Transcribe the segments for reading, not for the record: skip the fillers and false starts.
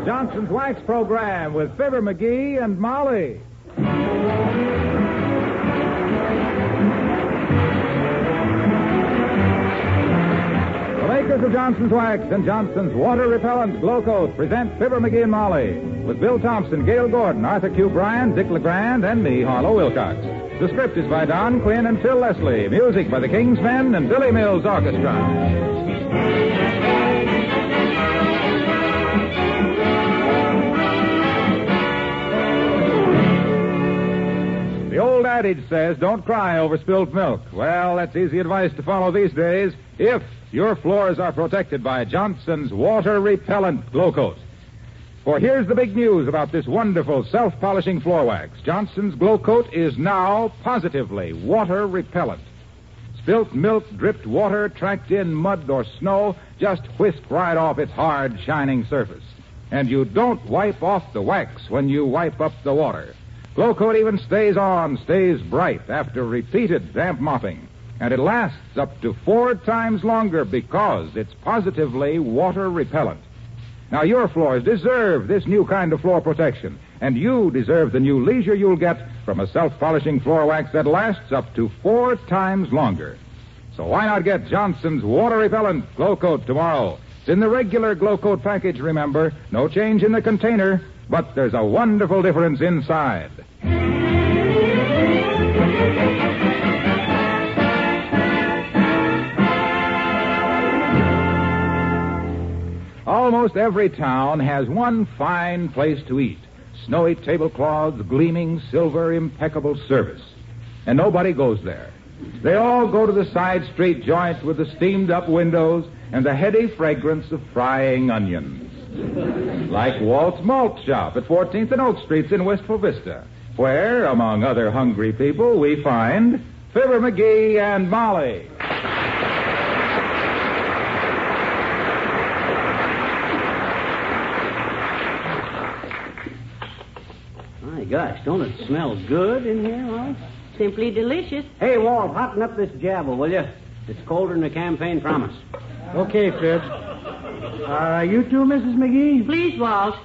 Johnson's Wax Program with Fibber McGee and Molly. The makers of Johnson's Wax and Johnson's Water Repellent Glow Coat present Fibber McGee and Molly with Bill Thompson, Gail Gordon, Arthur Q. Bryan, Dick LeGrand, and me, Harlow Wilcox. The script is by Don Quinn and Phil Leslie. Music by the King's Men and Billy Mills Orchestra. The old adage says, don't cry over spilt milk. Well, that's easy advice to follow these days if your floors are protected by Johnson's Water Repellent Glow Coat. For here's the big news about this wonderful self-polishing floor wax. Johnson's Glow Coat is now positively water repellent. Spilt milk, dripped water, tracked in mud or snow just whisk right off its hard, shining surface. And you don't wipe off the wax when you wipe up the water. Glow Coat even stays bright after repeated damp mopping. And it lasts up to 4 times longer because it's positively water repellent. Now, your floors deserve this new kind of floor protection, and you deserve the new leisure you'll get from a self-polishing floor wax that lasts up to 4 times longer. So why not get Johnson's Water Repellent Glow Coat tomorrow? It's in the regular Glow Coat package, remember. No change in the container, but there's a wonderful difference inside. Almost every town has one fine place to eat. Snowy tablecloths, gleaming silver, impeccable service. And nobody goes there. They all go to the side street joint with the steamed-up windows and the heady fragrance of frying onions. Like Walt's Malt Shop at 14th and Oak Streets in Wistful Vista, where, among other hungry people, we find Fibber McGee and Molly. My gosh, don't it smell good in here, Walt? Simply delicious. Hey, Walt, hotten up this jabble, will you? It's colder than the campaign promise. Okay, Fibs. You too, Mrs. McGee? Please, Walt.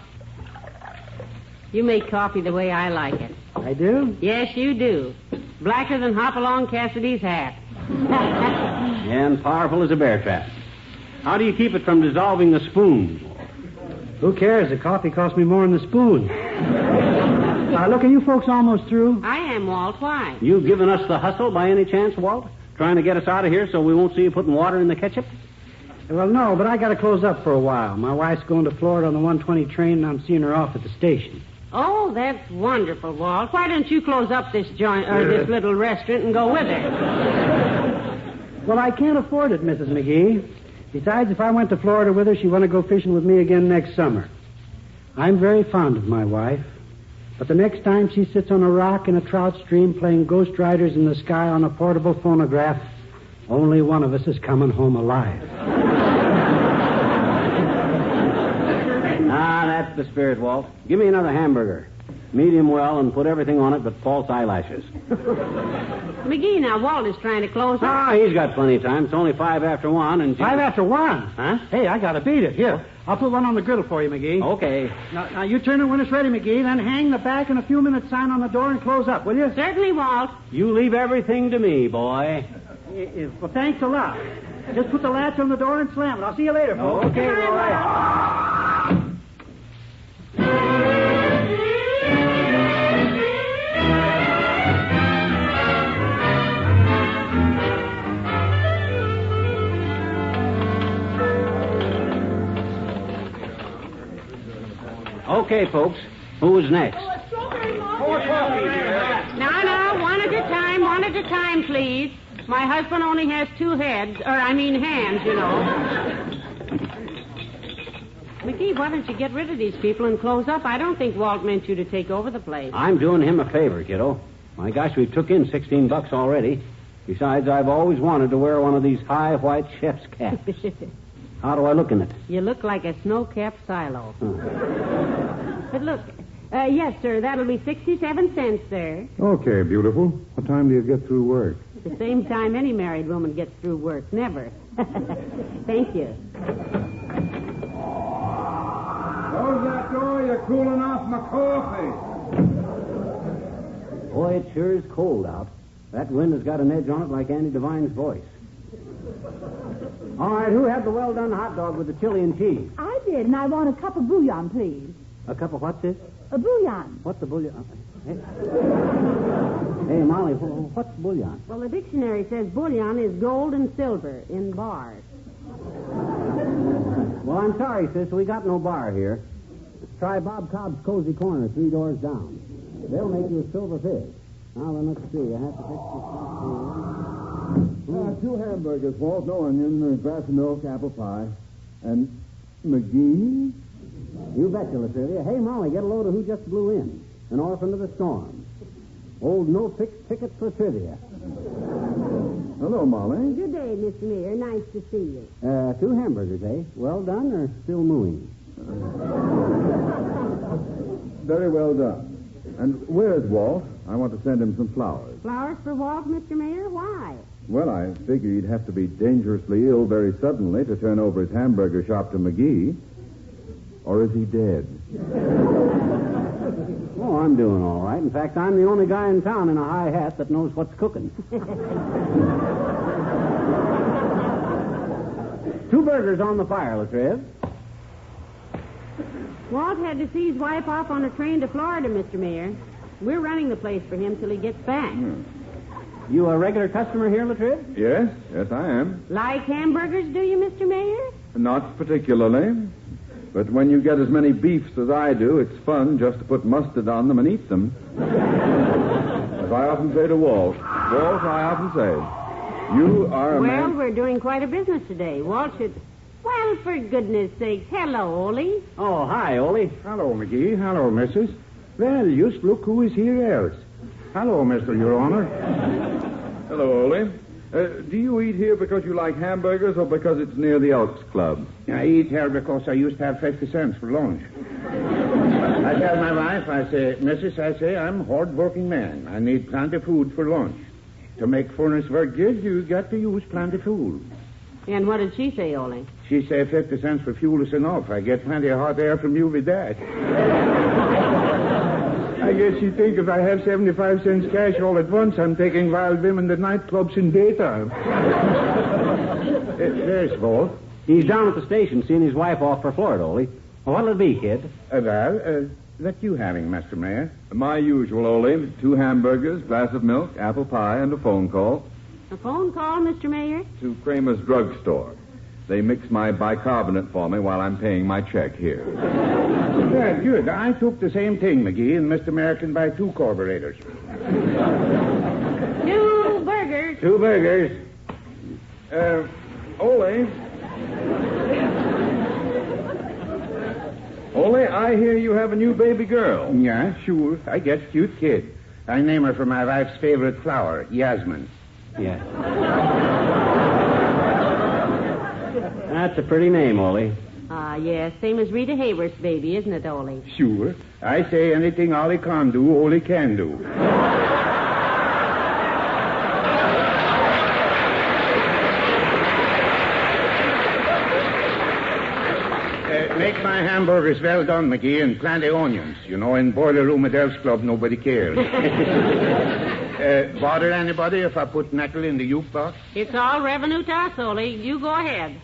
You make coffee the way I like it. I do? Yes, you do. Blacker than Hopalong Cassidy's hat. And powerful as a bear trap. How do you keep it from dissolving the spoon? Who cares? The coffee cost me more than the spoon. Look, are you folks almost through? I am, Walt. Why? You giving us the hustle by any chance, Walt? Trying to get us out of here so we won't see you putting water in the ketchup? Well, no, but I got to close up for a while. My wife's going to Florida on the 120 train, and I'm seeing her off at the station. Oh, that's wonderful, Walt. Why don't you close up this joint or this little restaurant and go with her? Well, I can't afford it, Mrs. McGee. Besides, if I went to Florida with her, she'd want to go fishing with me again next summer. I'm very fond of my wife, but the next time she sits on a rock in a trout stream playing Ghost Riders in the Sky on a portable phonograph, only one of us is coming home alive. That's the spirit, Walt. Give me another hamburger. Medium well and put everything on it but false eyelashes. McGee, now, Walt is trying to close up. He's got plenty of time. It's only 5 after 1. And 5 after 1? Huh? Hey, I got to beat it. Here, I'll put one on the griddle for you, McGee. Okay. Now, you turn it when it's ready, McGee, then hang the back and a few minutes sign on the door and close up, will you? Certainly, Walt. You leave everything to me, boy. Well, thanks a lot. Just put the latch on the door and slam it. I'll see you later, folks. Okay, boy. Okay, folks. Who is next? Now, one at a time, please. My husband only has 2 hands, you know. McGee, why don't you get rid of these people and close up? I don't think Walt meant you to take over the place. I'm doing him a favor, kiddo. My gosh, we took in $16 already. Besides, I've always wanted to wear one of these high white chef's caps. How do I look in it? You look like a snow-capped silo. But look, yes, sir, that'll be 67 cents, sir. Okay, beautiful. What time do you get through work? At the same time any married woman gets through work. Never. Thank you. Close that Joe. You're cooling off my coffee. Boy, it sure is cold out. That wind has got an edge on it like Andy Devine's voice. All right, who had the well-done hot dog with the chili and cheese? I did, and I want a cup of bouillon, please. A cup of what's this? A bouillon. What's the bouillon? Hey, Molly, what's bouillon? Well, the dictionary says bullion is gold and silver in bars. Well, I'm sorry, sis. We got no bar here. Try Bob Cobb's Cozy Corner 3 doors down. They'll make you a silver fish. Now, then, let's see. I have to fix this. 2 hamburgers, Walt, no onion, a glass of milk, apple pie. And McGee? You betcha, Latrivia. Hey, Molly, get a load of Who Just Blew In. An orphan of the storm. Old no-fix ticket for trivia. Hello, Molly. Good day, Mr. Mayor. Nice to see you. 2 hamburgers, eh? Well done or still mooing? Very well done. And where's Walt? I want to send him some flowers. Flowers for Walt, Mr. Mayor? Why? Well, I figure he'd have to be dangerously ill very suddenly to turn over his hamburger shop to McGee. Or is he dead? Oh, I'm doing all right. In fact, I'm the only guy in town in a high hat that knows what's cooking. 2 burgers on the fire, Latriv. Walt had to see his wife off on a train to Florida, Mr. Mayor. We're running the place for him till he gets back. You a regular customer here, Latriv? Yes, I am. Like hamburgers, do you, Mr. Mayor? Not particularly. But when you get as many beefs as I do, it's fun just to put mustard on them and eat them. As I often say to Walt, I often say, you are a man... Well, we're doing quite a business today. Walt should... Well, for goodness sakes, hello, Ole. Oh, hi, Ole. Hello, McGee. Hello, Mrs. Well, just look who is here else. Hello, Mr. Your Honor. Hello, Ole. Do you eat here because you like hamburgers or because it's near the Elks Club? I eat here because I used to have 50 cents for lunch. I tell my wife, I say, Mrs., I'm a hard-working man. I need plenty of food for lunch. To make furnace work good, you got to use plenty of fuel. And what did she say, Ole? She said 50 cents for fuel is enough. I get plenty of hot air from you with that. I guess you think if I have 75 cents cash all at once, I'm taking wild women to nightclubs in daytime. There's Walt. He's down at the station seeing his wife off for Florida, Ole. Well, what'll it be, kid? What you having, Mr. Mayor? My usual, Ole. 2 hamburgers, glass of milk, apple pie, and a phone call. A phone call, Mr. Mayor? To Kramer's drugstore. They mix my bicarbonate for me while I'm paying my check here. Yeah, good. I took the same thing, McGee, and Mr. Mayor can buy 2 carburetors. 2 burgers. 2 burgers. Ole. Ole, I hear you have a new baby girl. Yeah, sure. I get a cute kid. I name her for my wife's favorite flower, Yasmin. Yeah. That's a pretty name, Ole. Yes, same as Rita Hayworth's baby, isn't it, Ole? Sure. I say anything Ollie can't do, Ole can do. Make my hamburgers well done, McGee, and plenty of onions. You know, in Boiler Room at Elks Club, nobody cares. Bother anybody if I put nickel in the uke box? It's all revenue to us, Ole. You go ahead.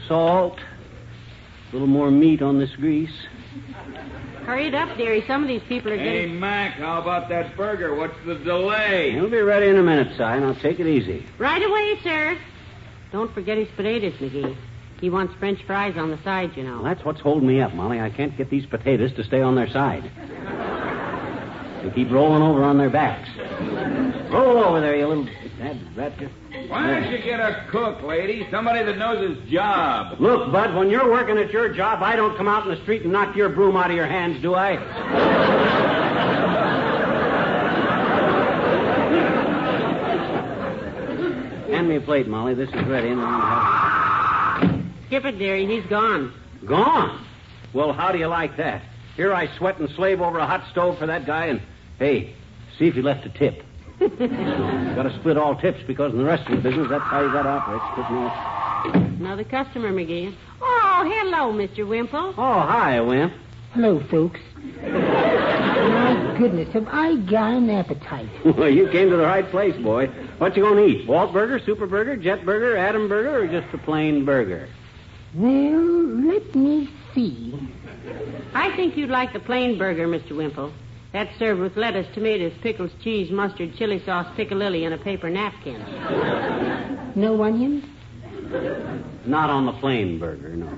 Salt. A little more meat on this grease. Hurry it up, dearie. Some of these people are Hey, getting... Mac, how about that burger? What's the delay? He'll be ready in a minute, Si. Now take it easy. Right away, sir. Don't forget his potatoes, McGee. He wants French fries on the side, you know. Well, that's what's holding me up, Molly. I can't get these potatoes to stay on their side. They keep rolling over on their backs. Roll over there, you little... Rat. Why don't you get a cook, lady? Somebody that knows his job. Look, Bud, when you're working at your job, I don't come out in the street and knock your broom out of your hands, do I? Hand me a plate, Molly. This is ready. Skip it, dearie. He's gone. Gone? Well, how do you like that? Here I sweat and slave over a hot stove for that guy, and, hey, see if he left a tip. Got to split all tips because in the rest of the business, that's how you got to operate. Another customer, McGee. Oh, hello, Mr. Wimple. Oh, hi, Wimp. Hello, folks. My goodness, have I got an appetite? Well, you came to the right place, boy. What you gonna eat? Walt burger, super burger, jet burger, Adam burger, or just a plain burger? Well, let me see. I think you'd like the plain burger, Mr. Wimple. That's served with lettuce, tomatoes, pickles, cheese, mustard, chili sauce, piccalilli, and a paper napkin. No onions? Not on the plain burger, no.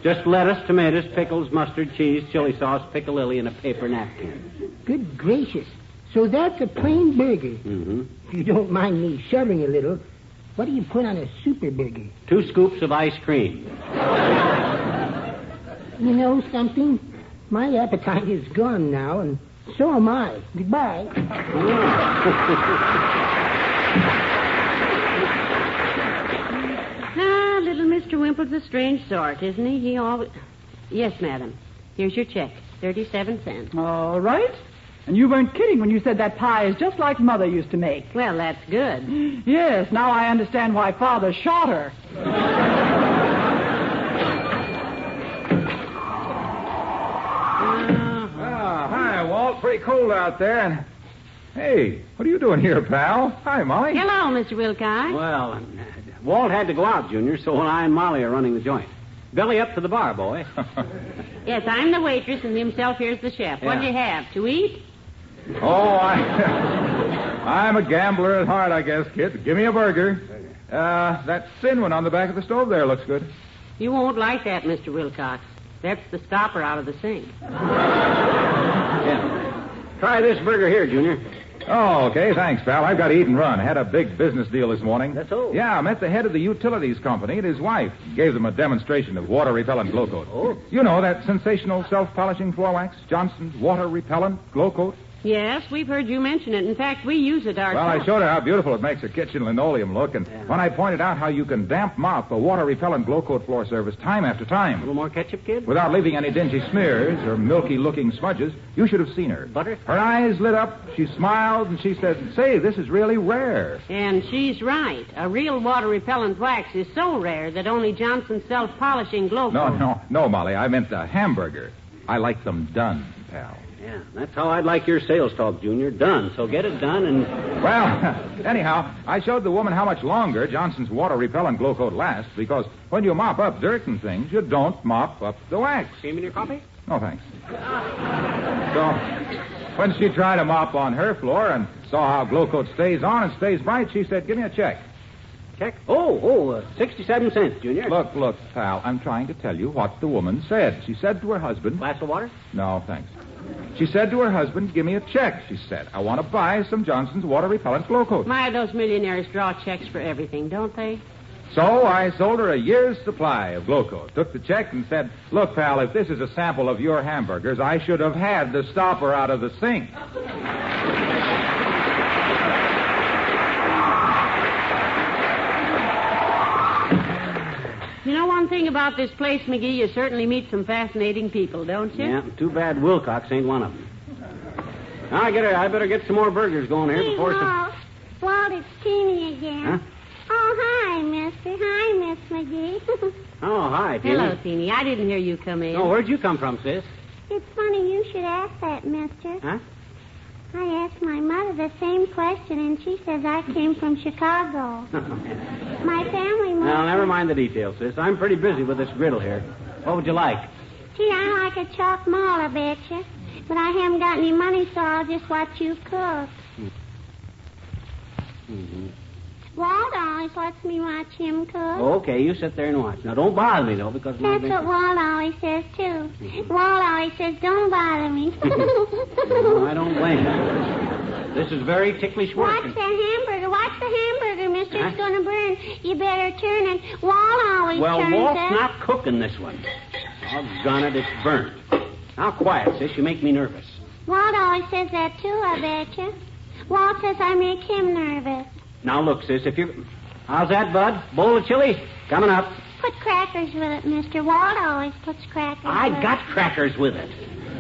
Just lettuce, tomatoes, pickles, mustard, cheese, chili sauce, piccalilli, and a paper napkin. Good gracious. So that's a plain burger. Mm-hmm. If you don't mind me shoving a little, what do you put on a super burger? 2 scoops of ice cream. You know something? My appetite is gone now, and so am I. Goodbye. Little Mr. Wimple's a strange sort, isn't he? He always... Yes, madam. Here's your check. 37 cents. All right. And you weren't kidding when you said that pie is just like Mother used to make. Well, that's good. Yes, now I understand why Father shot her. Hi, Walt. Pretty cold out there. And hey, what are you doing here, pal? Hi, Molly. Hello, Mr. Wilcox. Well, Walt had to go out, Junior, so I and Molly are running the joint. Belly up to the bar, boy. Yes, I'm the waitress, and himself here's the chef. What do you have? To eat? Oh, I'm a gambler at heart, I guess, kid. Give me a burger. That thin one on the back of the stove there looks good. You won't like that, Mr. Wilcox. That's the stopper out of the sink. Yeah. Try this burger here, Junior. Oh, okay. Thanks, pal. I've got to eat and run. I had a big business deal this morning. That's all. Yeah, I met the head of the utilities company and his wife. Gave them a demonstration of water-repellent glow coat. Oh. You know, that sensational self-polishing floor wax? Johnson's water-repellent glow coat? Yes, we've heard you mention it. In fact, we use it ourselves. Well, I showed her how beautiful it makes her kitchen linoleum look, and when I pointed out how you can damp mop a water-repellent glow coat floor surface time after A time little more ketchup, kid? without leaving any dingy smears or milky-looking smudges, you should have seen her. Butter? Her eyes lit up, she smiled, and she said, "Say, this is really rare." And she's right. A real water-repellent wax is so rare that only Johnson's self-polishing glow coat... No, Molly, I meant the hamburger. I like them done, pal. Yeah, that's how I'd like your sales talk, Junior. Done. So get it done and... Well, anyhow, I showed the woman how much longer Johnson's water-repellent glow coat lasts, because when you mop up dirt and things, you don't mop up the wax. Cream in your coffee? No, thanks. So, when she tried to mop on her floor and saw how glow coat stays on and stays bright, she said, "Give me a check." Check? 67 cents, Junior. Look, pal, I'm trying to tell you what the woman said. She said to her husband... Glass of water? No, thanks. She said to her husband, "Give me a check," she said. "I want to buy some Johnson's water-repellent glow coat." My, those millionaires draw checks for everything, don't they? So I sold her a year's supply of glow coat, took the check and said, "Look, pal, if this is a sample of your hamburgers, I should have had the stopper out of the sink." You know one thing about this place, McGee, you certainly meet some fascinating people, don't you? Yeah, too bad Wilcox ain't one of them. Now, I better get some more burgers going here before... Walt, it's Teeny again. Huh? Oh, hi, mister. Hi, Miss McGee. Oh, hi, Teeny. Hello, Teeny. I didn't hear you come in. Oh, where'd you come from, sis? It's funny you should ask that, mister. Huh? I asked my mother the same question, and she says I came from Chicago. My family moved... Now, never mind the details, sis. I'm pretty busy with this griddle here. What would you like? Gee, I like a chalk mall, I betcha. But I haven't got any money, so I'll just watch you cook. Mm-hmm. Walt always lets me watch him cook. Okay, you sit there and watch. Now, don't bother me, though, because... That's what Walt always says, too. Walt always says, don't bother me. No, I don't blame you. This is very ticklish work. Watch the hamburger. Watch the hamburger, mister. It's going to burn. You better turn it. Walt always turns it. Well, Walt's not cooking this one. Doggone it, it's burnt. Now, quiet, sis. You make me nervous. Walt always says that, too, I betcha. Walt says I make him nervous. Now, look, sis, if you... How's that, Bud? Bowl of chili? Coming up. Put crackers with it, mister. Walt always puts crackers with it. I got crackers with it.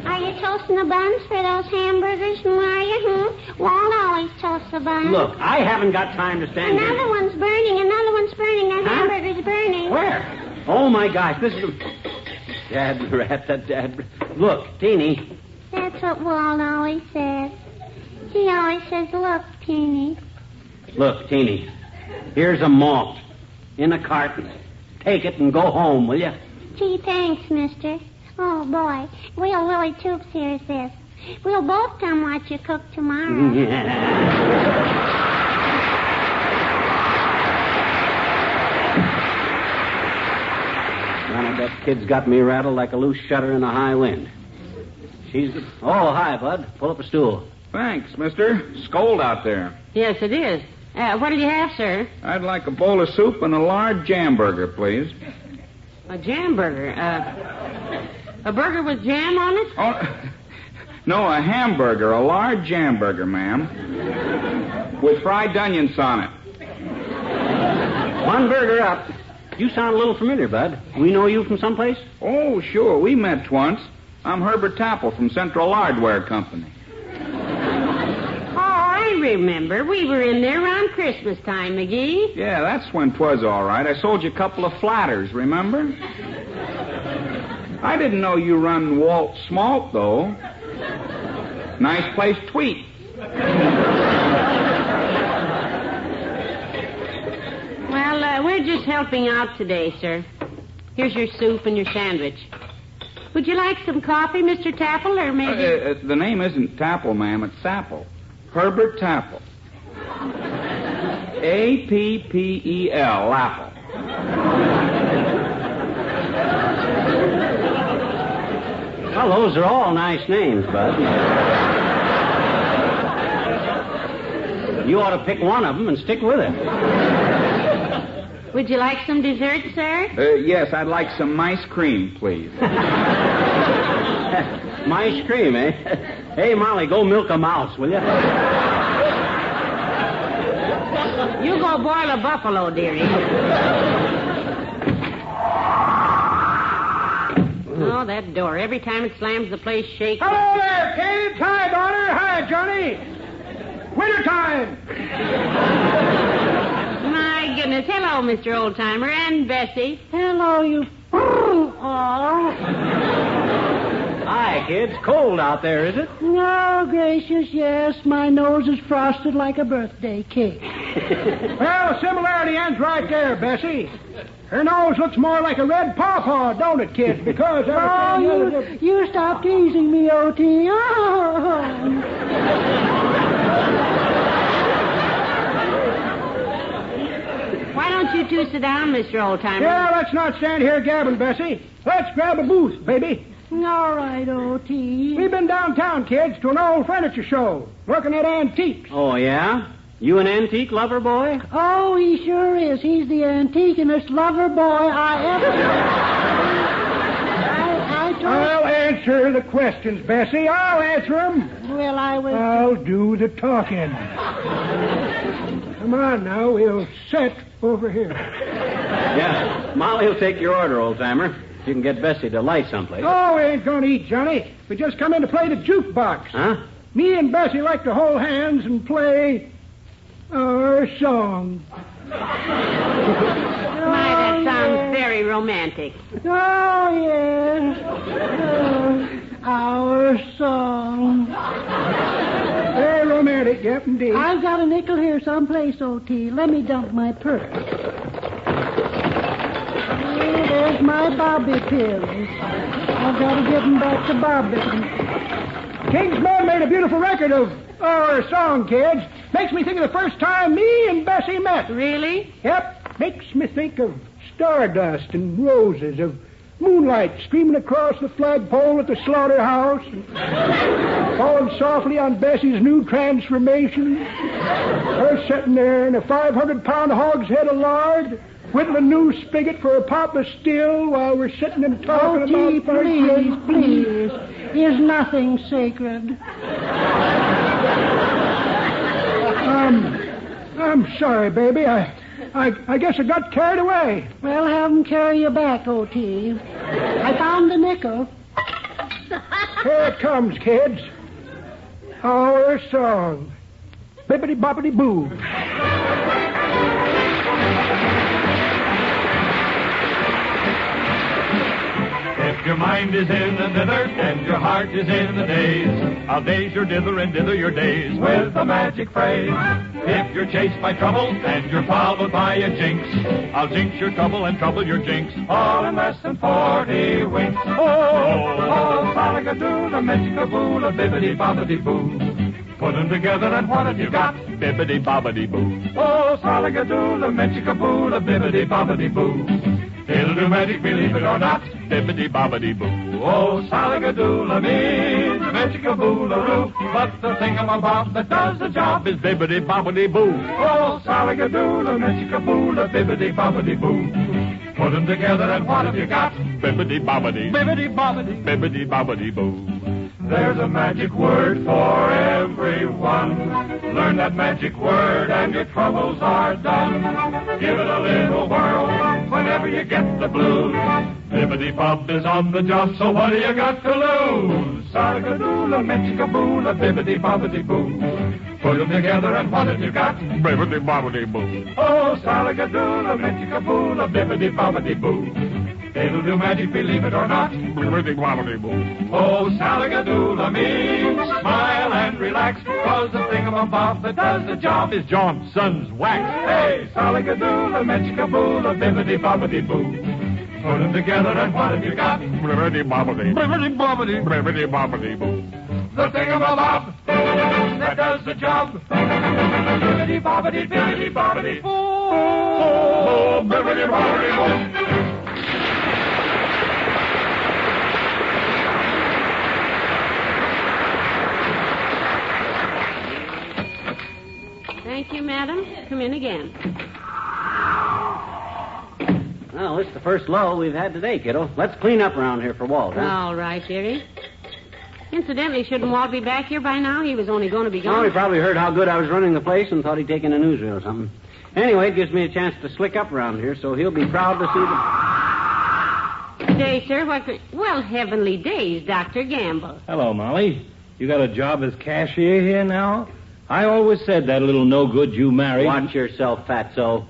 Are you toasting the buns for those hamburgers, are you? Walt always toasts the buns. Look, I haven't got time to stand here. Another one's burning. The hamburger's burning. Where? Oh, my gosh, this is... Dad, rat. Look, Teeny. That's what Walt always says. He always says, look, Teeny. Look, Teeny, here's a malt in a carton. Take it and go home, will you? Gee, thanks, mister. Oh, boy. We'll Willie Toops hears this. We'll both come watch you cook tomorrow. That kid's got me rattled like a loose shutter in a high wind. She's... Oh, hi, Bud. Pull up a stool. Thanks, mister. It's cold out there. Yes, it is. What'll you have, sir? I'd like a bowl of soup and a large jam burger, please. A jam burger? A burger with jam on it? Oh, no, a hamburger. A large jam burger, ma'am. With fried onions on it. One burger up. You sound a little familiar, Bud. We know you from someplace? Oh, sure. We met once. I'm Herbert Tapple from Central Hardware Company. Oh, I remember. We were in there around Christmas time, McGee. Yeah, that's when 'twas all right. I sold you a couple of flatters, remember? I didn't know you run Walt's Malt, though. Nice place, tweet. Well, we're just helping out today, sir. Here's your soup and your sandwich. Would you like some coffee, Mr. Tapple, or maybe... The name isn't Tapple, ma'am. It's Sapple. Herbert Tapple. A-P-P-E-L, Apple. Well, those are all nice names, Bud. You ought to pick one of them and stick with it. Would you like some dessert, sir? Yes, I'd like some mice cream, please. Mice cream, eh? Hey, Molly, go milk a mouse, will you? You go boil a buffalo, dearie. Oh, that door. Every time it slams, the place shakes. Hello there, kids. Hi, daughter. Hi, Johnny. Wintertime. My goodness. Hello, Mr. Oldtimer, and Bessie. Hello, you... Oh. Hi, kids. Cold out there, is it? No, gracious, yes. My nose is frosted like a birthday cake. Well, the similarity ends right there, Bessie. Her nose looks more like a red pawpaw, don't it, kids? Because everything... you stop teasing me, O.T. Oh. Why don't you two sit down, Mr. Oldtimer? Yeah, let's not stand here gabbing, Bessie. Let's grab a booth, baby. All right, O.T. We've been downtown, kids, to an old furniture show, looking at antiques. Oh, yeah? You an antique lover boy? Oh, he sure is. He's the antiquest lover boy I ever... I'll answer the questions, Bessie. I'll answer them. Well, I'll do the talking. Come on now, we'll sit over here. Yeah, Molly will take your order, old-timer. You can get Bessie to light someplace. Oh, we ain't going to eat, Johnny. We just come in to play the jukebox. Huh? Me and Bessie like to hold hands and play our song. My, that sounds very romantic. Oh, yes. Our song. Very romantic, yep, indeed. I've got a nickel here someplace, O.T. Let me dump my purse. There's my bobby pills. I've got to give them back to Bobby. King's men made a beautiful record of our song, kids. Makes me think of the first time me and Bessie met. Really? Yep. Makes me think of stardust and roses, of moonlight streaming across the flagpole at the slaughterhouse, and falling softly on Bessie's new transformation. Her sitting there in a 500-pound hogshead of lard, whittling a new spigot for a pop of still while we're sitting and talking about... Please. Is nothing sacred. I'm sorry, baby. I guess I got carried away. Well, have them carry you back, O.T. I found the nickel. Here it comes, kids. Our song. Bibbidi-bobbidi-boo. If your mind is in the dither and your heart is in the days, I'll daze your dither and dither your days with a magic phrase. If you're chased by trouble and you're followed by a jinx, I'll jinx your trouble and trouble your jinx, all in less than 40 winks. Oh, salagadoo, the magic-a-boo, the bibbidi-bobbidi-boo. Put them together and what have you got? Bibbidi-bobbidi-boo. Oh, salagadoo, the magic-a-boo, the bibbidi-bobbidi-boo. It'll do magic, believe it or not, bibbidi-bobbidi-boo. Oh, salagadoola means magic-a-boo-la-roo, but the thingamabob that does the job is bibbidi-bobbidi-boo. Oh, salagadoola, magic-a-boo, la bibbidi-bobbidi-boo. Put them together and what have you got? Bibbidi-bobbidi, bibbidi-bobbidi, bibbidi-bobbidi-boo. There's a magic word for everyone. Learn that magic word and your troubles are done. Give it a little whirl whenever you get the blues. Bibbidi-bob is on the job, so what do you got to lose? Salagadoola, magic-a-boo, bibbidi-bobbidi-boo. Put them together and what have you got? Bibbidi-bobbidi-boo. Oh, salagadoola, magic-a-boo, bibbidi-bobbidi-boo. It'll do magic, believe it or not. Bibbidi-bobbidi-boo. Oh, salagadoola means smile and relax, cause the thingamabob that does the job is Johnson's wax. Hey, salagadoola, magic-a-boo, bibbidi-bobbidi-boo. Put them together and what have you got? Bibbidi-bobbidi, bibbidi-bobbidi, bibbidi-bobbidi-boo. The thingamabob that does the job. Bibbidi-bobbidi, bibbidi-bobbidi-boo. Oh, bibbidi-bobbidi-boo. Thank you, madam. Come in again. Well, this is the first lull we've had today, kiddo. Let's clean up around here for Walt, huh? All right, dearie. Incidentally, shouldn't Walt be back here by now? He was only going to be gone. Oh, he probably heard how good I was running the place and thought he'd taken a newsreel or something. Anyway, it gives me a chance to slick up around here, so he'll be proud to see the... Day, sir. Well, heavenly days, Dr. Gamble. Hello, Molly. You got a job as cashier here now? I always said that little no-good you married... Watch yourself, fatso.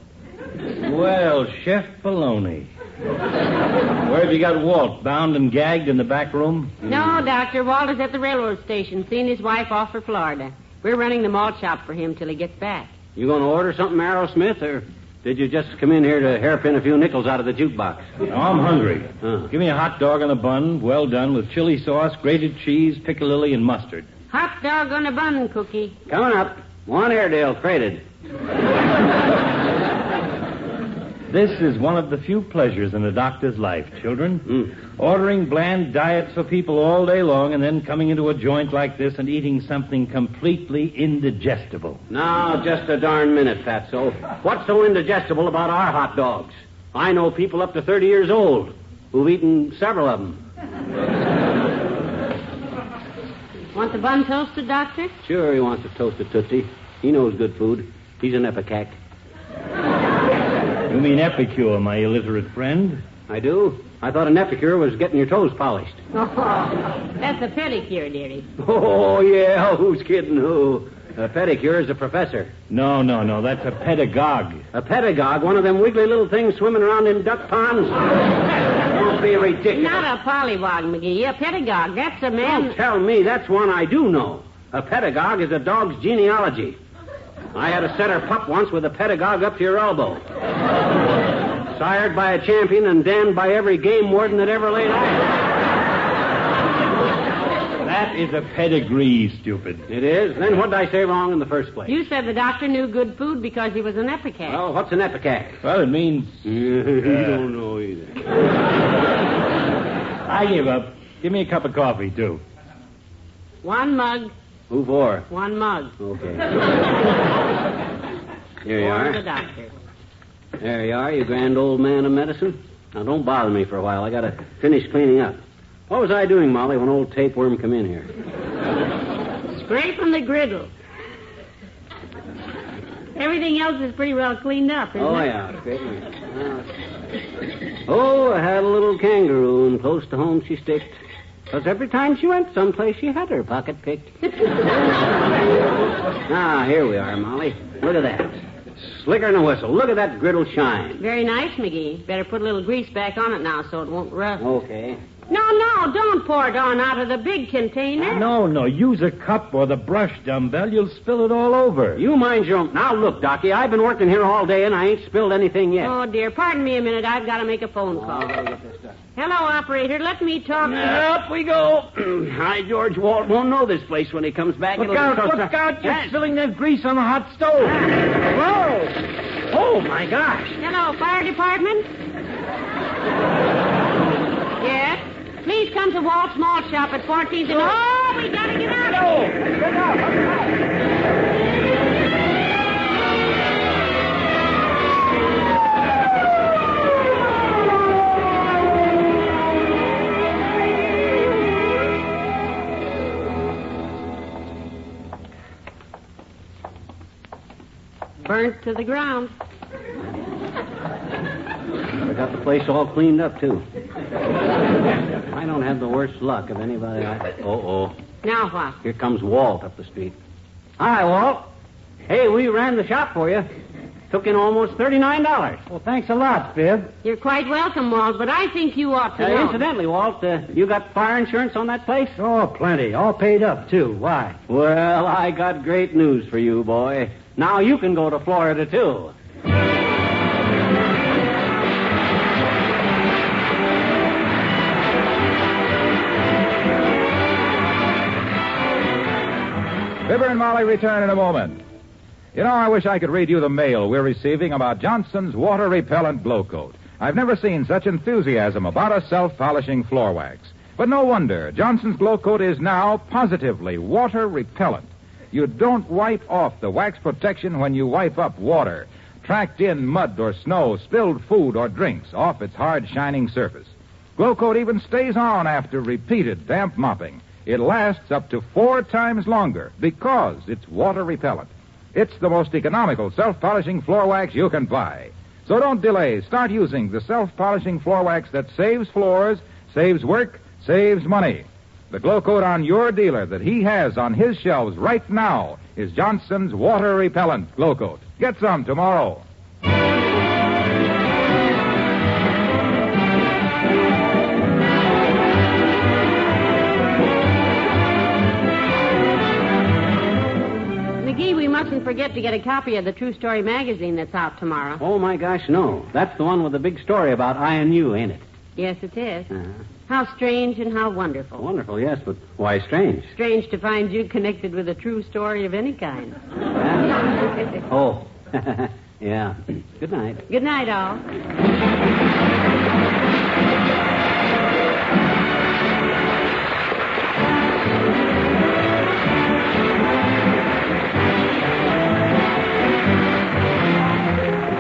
Well, Chef Baloney. Where have you got Walt? Bound and gagged in the back room? No, Doctor. Walt is at the railroad station, seeing his wife off for Florida. We're running the malt shop for him till he gets back. You going to order something, Arrowsmith, or did you just come in here to hairpin a few nickels out of the jukebox? No, I'm hungry. Give me a hot dog on a bun, well done, with chili sauce, grated cheese, piccalilli, and mustard. Hot dog on a bun, Cookie. Coming up. One Airedale crated. This is one of the few pleasures in a doctor's life, children. Ordering bland diets for people all day long and then coming into a joint like this and eating something completely indigestible. Now, just a darn minute, fatso. What's so indigestible about our hot dogs? I know people up to 30 years old who've eaten several of them. Want the bun toasted, Doctor? Sure, he wants a toasted Tootsie. He knows good food. He's an epicac. You mean epicure, my illiterate friend? I do. I thought an epicure was getting your toes polished. Oh, that's a pedicure, dearie. Oh, yeah. Who's kidding who? A pedicure is a professor. No. That's a pedagogue. A pedagogue? One of them wiggly little things swimming around in duck ponds? Don't be ridiculous. Not a pollywog, McGee. A pedagogue. That's a man... Don't tell me. That's one I do know. A pedagogue is a dog's genealogy. I had a setter pup once with a pedagogue up to your elbow. Sired by a champion and damned by every game warden that ever laid eyes. That is a pedigree, stupid. It is? Then what did I say wrong in the first place? You said the doctor knew good food because he was an epicac. Well, what's an epicac? Well, it means... You don't know either. I give up. Give me a cup of coffee, too. 1 mug. Who for? 1 mug. Okay. Here you For are. the doctor. There you are, you grand old man of medicine. Now, don't bother me for a while. I got to finish cleaning up. What was I doing, Molly, when old tapeworm come in here? Scraping the griddle. Everything else is pretty well cleaned up, isn't it? Yeah. Oh, I had a little kangaroo, and close to home she sticked. Because every time she went someplace, she had her pocket picked. Ah, here we are, Molly. Look at that. Slicker than a whistle. Look at that griddle shine. Very nice, McGee. Better put a little grease back on it now so it won't rust. Okay. No, don't pour it on out of the big container. No. Use a cup or the brush, dumbbell. You'll spill it all over. You mind your own... Now, look, Docky, I've been working here all day, and I ain't spilled anything yet. Oh, dear. Pardon me a minute. I've got to make a phone call. Hello, operator. Let me talk to... Up we go. Hi, George Walt won't know this place when he comes back. Look out. You're spilling that grease on the hot stove. Whoa! Oh, my gosh. Hello, fire department? Yes? Please come to Walt's Malt Shop at 14th and... Oh, we got to get out of here. Get out. Burnt to the ground. I got the place all cleaned up, too. I don't have the worst luck of anybody. Uh-oh. Now what? Here comes Walt up the street. Hi, Walt. Hey, we ran the shop for you. Took in almost $39. Well, thanks a lot, Fib. You're quite welcome, Walt, but I think you ought to know. Incidentally, Walt, you got fire insurance on that place? Oh, plenty. All paid up, too. Why? Well, I got great news for you, boy. Now you can go to Florida, too. Fibber and Molly return in a moment. You know, I wish I could read you the mail we're receiving about Johnson's water-repellent glow coat. I've never seen such enthusiasm about a self-polishing floor wax. But no wonder. Johnson's glow coat is now positively water-repellent. You don't wipe off the wax protection when you wipe up water, tracked in mud or snow, spilled food or drinks off its hard, shining surface. Glow coat even stays on after repeated damp mopping. It lasts up to 4 times longer because it's water-repellent. It's the most economical self-polishing floor wax you can buy. So don't delay. Start using the self-polishing floor wax that saves floors, saves work, saves money. The glow coat on your dealer that he has on his shelves right now is Johnson's water-repellent glow coat. Get some tomorrow. McGee, we mustn't forget to get a copy of the True Story magazine that's out tomorrow. Oh, my gosh, no. That's the one with the big story about I and you, ain't it? Yes, it is. How strange and how wonderful. Wonderful, yes, but why strange? Strange to find you connected with a true story of any kind. Oh, yeah. Good night. Good night, all.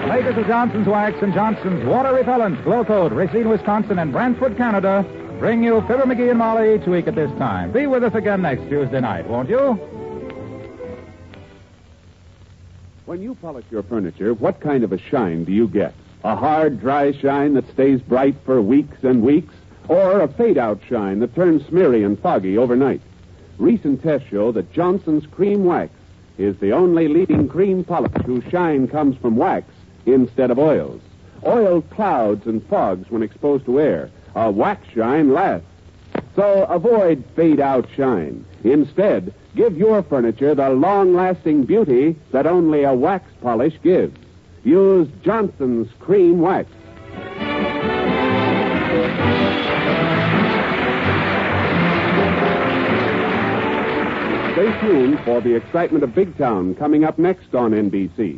Makers of Johnson's Wax and Johnson's Water Repellent Glow Coat, Racine, Wisconsin, and Brantford, Canada, bring you Fibber McGee and Molly each week at this time. Be with us again next Tuesday night, won't you? When you polish your furniture, what kind of a shine do you get? A hard, dry shine that stays bright for weeks and weeks? Or a fade-out shine that turns smeary and foggy overnight? Recent tests show that Johnson's Cream Wax is the only leading cream polish whose shine comes from wax instead of oils. Oil clouds and fogs when exposed to air. A wax shine lasts. So avoid fade-out shine. Instead, give your furniture the long-lasting beauty that only a wax polish gives. Use Johnson's Cream Wax. Stay tuned for the excitement of Big Town coming up next on NBC.